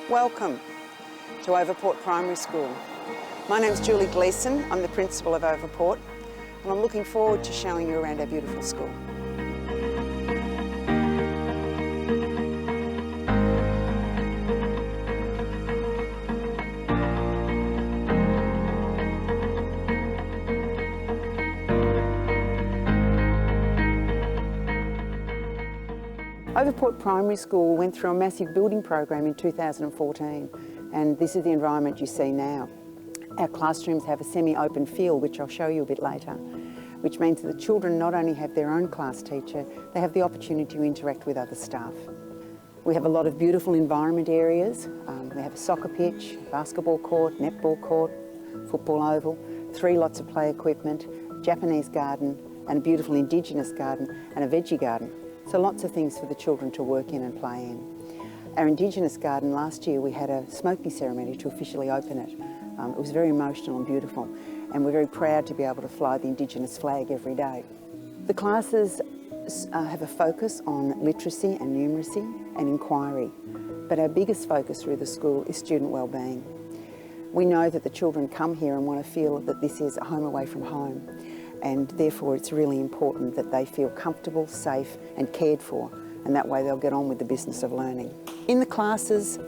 Welcome to Overport Primary School. My name's Julie Gleeson, I'm the principal of Overport, and I'm looking forward to showing you around our beautiful school. Overport Primary School went through a massive building program in 2014, and this is the environment you see now. Our classrooms have a semi-open field, which I'll show you a bit later, which means that the children not only have their own class teacher, they have the opportunity to interact with other staff. We have a lot of beautiful environment areas. We have a soccer pitch, basketball court, netball court, football oval, 3 lots of play equipment, Japanese garden, and a beautiful Indigenous garden, and a veggie garden. So lots of things for the children to work in and play in. Our Indigenous garden, last year we had a smoking ceremony to officially open it. It was very emotional and beautiful, and we're very proud to be able to fly the Indigenous flag every day. The classes have a focus on literacy and numeracy and inquiry, but our biggest focus through the school is student wellbeing. We know that the children come here and want to feel that this is a home away from home, and therefore it's really important that they feel comfortable, safe and cared for, and that way they'll get on with the business of learning. In the classes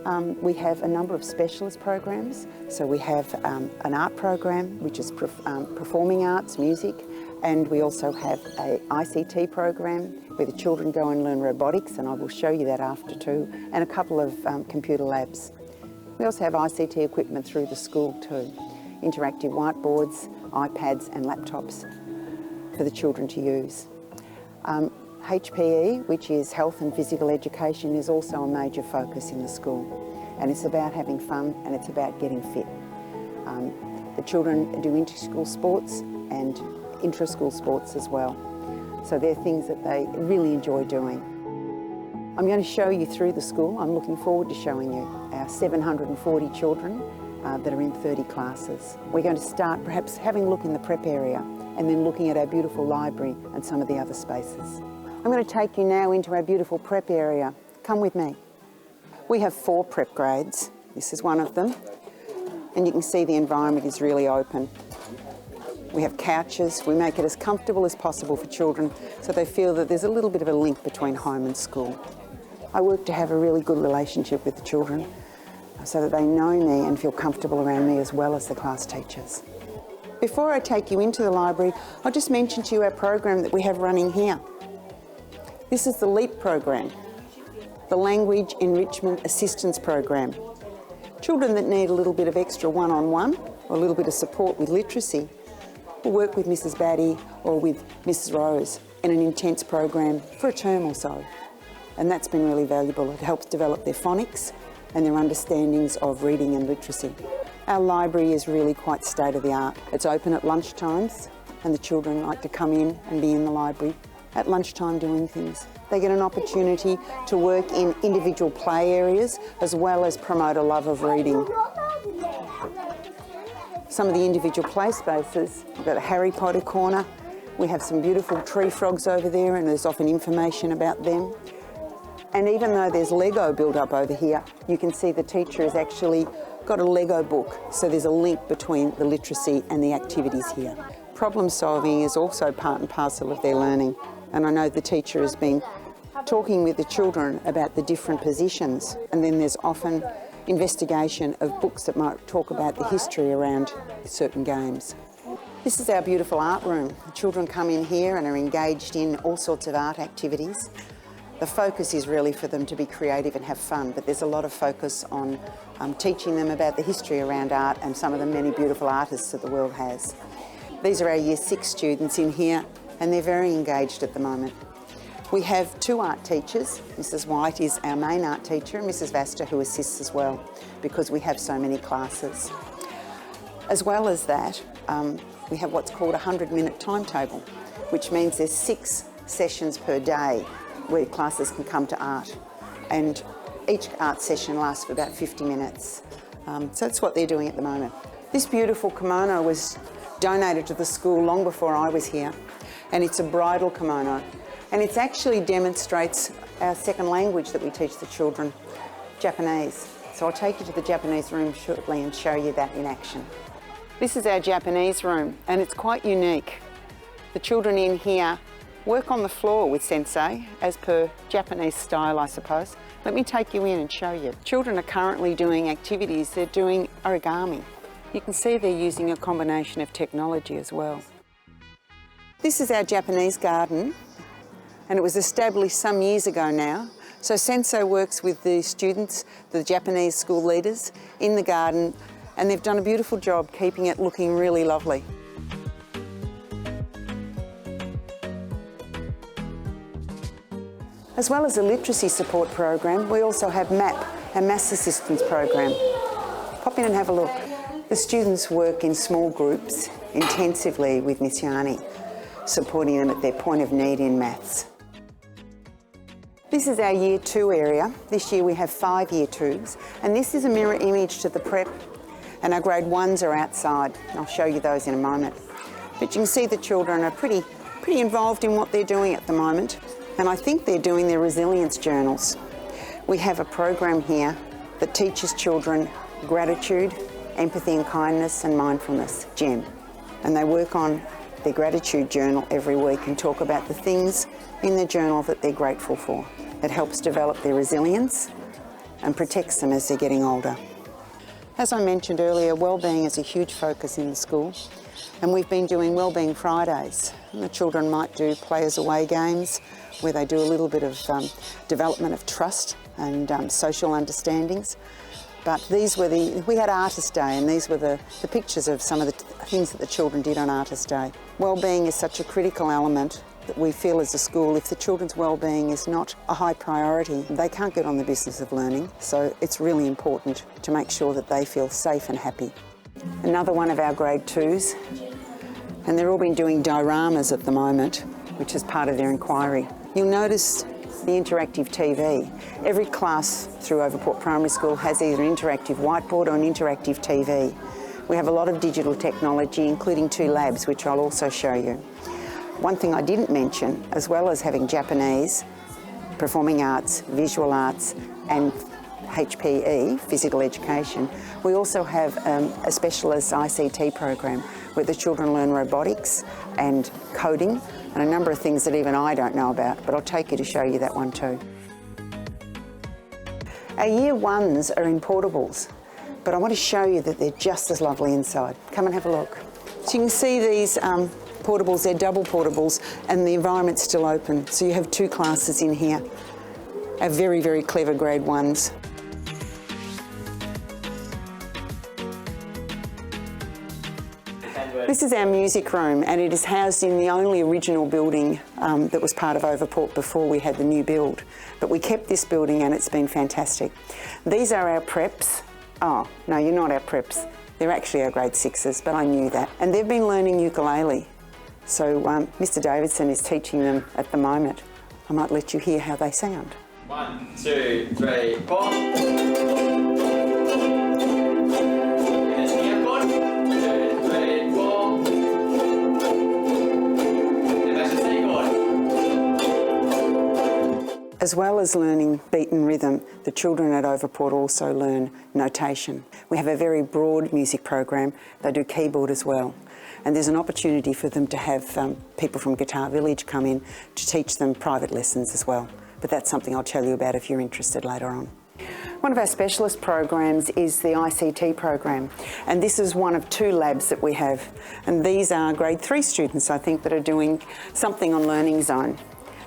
we have a number of specialist programs. So we have an art program, which is performing arts, music, and we also have a ICT program where the children go and learn robotics, and I will show you that after too, and a couple of computer labs. We also have ICT equipment through the school too, interactive whiteboards, iPads and laptops for the children to use. HPE, which is health and physical education, is also a major focus in the school, and it's about having fun and it's about getting fit. The children do inter-school sports and intra-school sports as well, so they're things that they really enjoy doing. I'm going to show you through the school. I'm looking forward to showing you our 740 children that are in 30 classes. We're going to start perhaps having a look in the prep area and then looking at our beautiful library and some of the other spaces. I'm going to take you now into our beautiful prep area. Come with me. We have 4 prep grades. This is one of them. And you can see the environment is really open. We have couches. We make it as comfortable as possible for children so they feel that there's a little bit of a link between home and school. I work to have a really good relationship with the children so that they know me and feel comfortable around me as well as the class teachers. Before I take you into the library, I'll just mention to you our program that we have running here. This is the LEAP program, the Language Enrichment Assistance Program. Children that need a little bit of extra one-on-one or a little bit of support with literacy will work with Mrs. Batty or with Mrs. Rose in an intense program for a term or so. And that's been really valuable. It helps develop their phonics and their understandings of reading and literacy. Our library is really quite state-of-the-art. It's open at lunchtimes, and the children like to come in and be in the library at lunchtime doing things. They get an opportunity to work in individual play areas as well as promote a love of reading. Some of the individual play spaces, we've got a Harry Potter corner. We have some beautiful tree frogs over there, and there's often information about them. And even though there's Lego built up over here, you can see the teacher has actually got a Lego book, so there's a link between the literacy and the activities here. Problem solving is also part and parcel of their learning, and I know the teacher has been talking with the children about the different positions, and then there's often investigation of books that might talk about the history around certain games. This is our beautiful art room. The children come in here and are engaged in all sorts of art activities. The focus is really for them to be creative and have fun, but there's a lot of focus on teaching them about the history around art and some of the many beautiful artists that the world has. These are our Year 6 students in here, and they're very engaged at the moment. We have 2 art teachers. Mrs. White is our main art teacher, and Mrs. Vasta, who assists as well, because we have so many classes. As well as that, we have what's called a 100-minute timetable, which means there's 6 sessions per day where classes can come to art, and each art session lasts for about 50 minutes. So that's what they're doing at the moment. This beautiful kimono was donated to the school long before I was here, and it's a bridal kimono, and it actually demonstrates our second language that we teach the children, Japanese. So I'll take you to the Japanese room shortly and show you that in action. This is our Japanese room, and it's quite unique. The children in here work on the floor with sensei, as per Japanese style, I suppose. Let me take you in and show you. Children are currently doing activities. They're doing origami. You can see they're using a combination of technology as well. This is our Japanese garden, and it was established some years ago now. So sensei works with the students, the Japanese school leaders, in the garden, and they've done a beautiful job keeping it looking really lovely. As well as a literacy support program, we also have MAP, a Maths Assistance Program. Pop in and have a look. The students work in small groups intensively with Miss Yani, supporting them at their point of need in maths. This is our Year 2 area. This year we have 5 Year 2s, and this is a mirror image to the prep, and our Grade 1s are outside. I'll show you those in a moment. But you can see the children are pretty involved in what they're doing at the moment, and I think they're doing their resilience journals. We have a program here that teaches children gratitude, empathy and kindness and mindfulness, GEM, and they work on their gratitude journal every week and talk about the things in the journal that they're grateful for. It helps develop their resilience and protects them as they're getting older. As I mentioned earlier, wellbeing is a huge focus in the school, and we've been doing Wellbeing Fridays. And the children might do players away games where they do a little bit of development of trust and social understandings. But we had Artist Day, and these were the pictures of some of the things that the children did on Artist Day. Wellbeing is such a critical element that we feel as a school, if the children's wellbeing is not a high priority, they can't get on the business of learning. So it's really important to make sure that they feel safe and happy. Another one of our Grade 2s, and they're all been doing dioramas at the moment, which is part of their inquiry. You'll notice the interactive TV. Every class through Overport Primary School has either an interactive whiteboard or an interactive TV. We have a lot of digital technology, including 2 labs, which I'll also show you. One thing I didn't mention, as well as having Japanese, performing arts, visual arts and HPE, physical education, we also have a specialist ICT program where the children learn robotics and coding and a number of things that even I don't know about, but I'll take you to show you that one too. Our Year 1s are in portables, but I want to show you that they're just as lovely inside. Come and have a look. So you can see these portables, they're double portables, and the environment's still open. So you have 2 classes in here. Our very, very clever Grade 1s. This is our music room, and it is housed in the only original building that was part of Overport before we had the new build. But we kept this building and it's been fantastic. These are our preps. Oh, no, you're not our preps. They're actually our Grade 6s, but I knew that. And they've been learning ukulele. So Mr. Davidson is teaching them at the moment. I might let you hear how they sound. 1, 2, 3, 4. As well as learning beat and rhythm, the children at Overport also learn notation. We have a very broad music program. They do keyboard as well. And there's an opportunity for them to have people from Guitar Village come in to teach them private lessons as well. But that's something I'll tell you about if you're interested later on. One of our specialist programs is the ICT program, and this is one of 2 labs that we have. And these are Grade 3 students, I think, that are doing something on Learning Zone.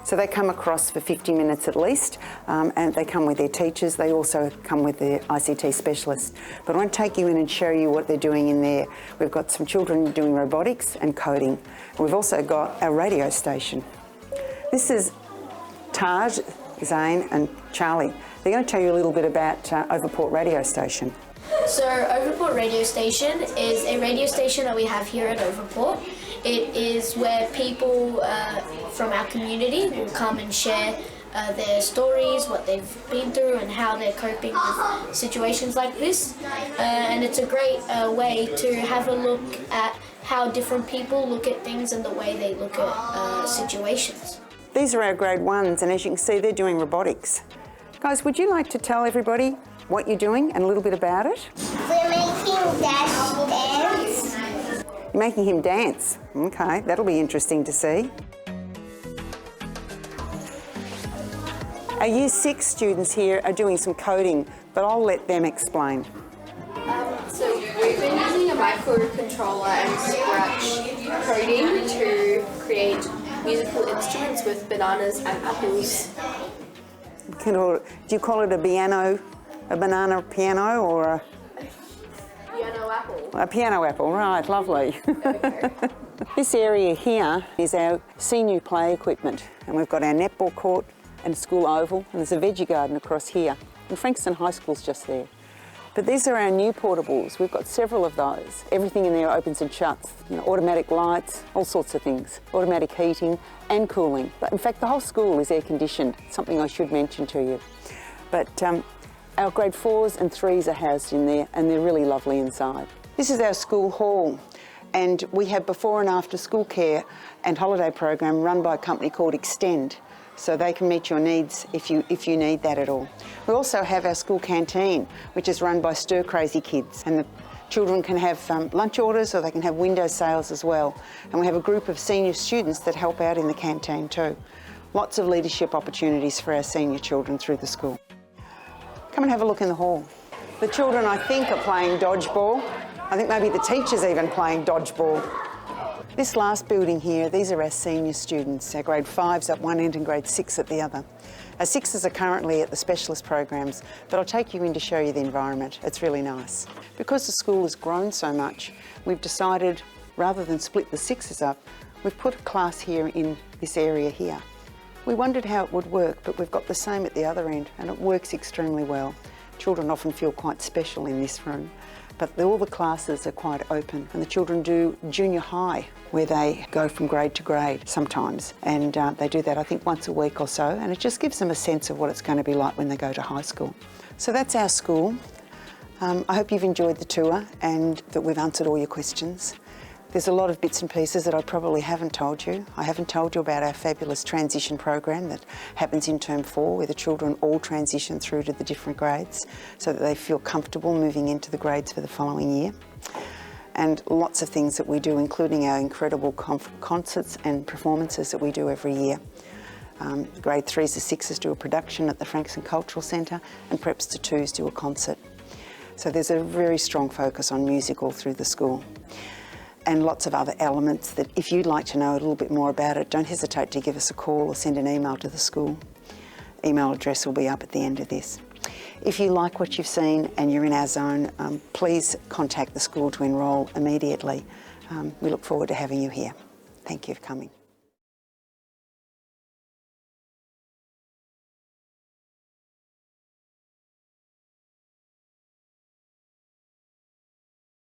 So they come across for 50 minutes at least, and they come with their teachers. They also come with their ICT specialists. But I want to take you in and show you what they're doing in there. We've got some children doing robotics and coding. We've also got our radio station. This is Taj, Zane and Charlie. They're going to tell you a little bit about Overport radio station. So Overport radio station is a radio station that we have here at Overport. It is where people from our community will come and share their stories, what they've been through and how they're coping with situations like this. And it's a great way to have a look at how different people look at things and the way they look at situations. These are our Grade 1s, and as you can see, they're doing robotics. Guys, would you like to tell everybody what you're doing and a little bit about it? We're making Dad dance. You're making him dance. Okay, that'll be interesting to see. Our Year 6 students here are doing some coding, but I'll let them explain. So we've been using a microcontroller and Scratch coding to create musical instruments with bananas and apples. Do you call it a piano, a banana piano, or a Piano apple. a piano apple? Right, lovely. This area here is our senior play equipment, and we've got our netball court and school oval, and there's a veggie garden across here, and Frankston High School's just there. But these are our new portables. We've got several of those. Everything in there opens and shuts, you know, automatic lights, all sorts of things, automatic heating and cooling. But in fact, the whole school is air conditioned, something I should mention to you. But our grade 4s and 3s are housed in there, and they're really lovely inside. This is our school hall, and we have before and after school care and holiday program run by a company called Extend, so they can meet your needs if you need that at all. We also have our school canteen, which is run by Stir Crazy Kids, and the children can have lunch orders, or they can have window sales as well. And we have a group of senior students that help out in the canteen too. Lots of leadership opportunities for our senior children through the school. Come and have a look in the hall. The children, I think, are playing dodgeball. I think maybe the teacher's even playing dodgeball. This last building here, these are our senior students, our grade 5s at one end and grade 6 at the other. Our 6s are currently at the specialist programs, but I'll take you in to show you the environment. It's really nice. Because the school has grown so much, we've decided, rather than split the 6s up, we've put a class here in this area here. We wondered how it would work, but we've got the same at the other end, and it works extremely well. Children often feel quite special in this room. But all the classes are quite open, and the children do junior high, where they go from grade to grade sometimes, and they do that I think once a week or so, and it just gives them a sense of what it's going to be like when they go to high school. So that's our school. I hope you've enjoyed the tour and that we've answered all your questions. There's a lot of bits and pieces that I probably haven't told you. I haven't told you about our fabulous transition program that happens in Term 4, where the children all transition through to the different grades so that they feel comfortable moving into the grades for the following year. And lots of things that we do, including our incredible concerts and performances that we do every year. Grade 3s to 6s do a production at the Frankston Cultural Centre, and Preps to 2s do a concert. So there's a very strong focus on music all through the school. And lots of other elements that if you'd like to know a little bit more about it, don't hesitate to give us a call or send an email to the school. Email address will be up at the end of this. If you like what you've seen and you're in our zone, please contact the school to enrol immediately. We look forward to having you here. Thank you for coming.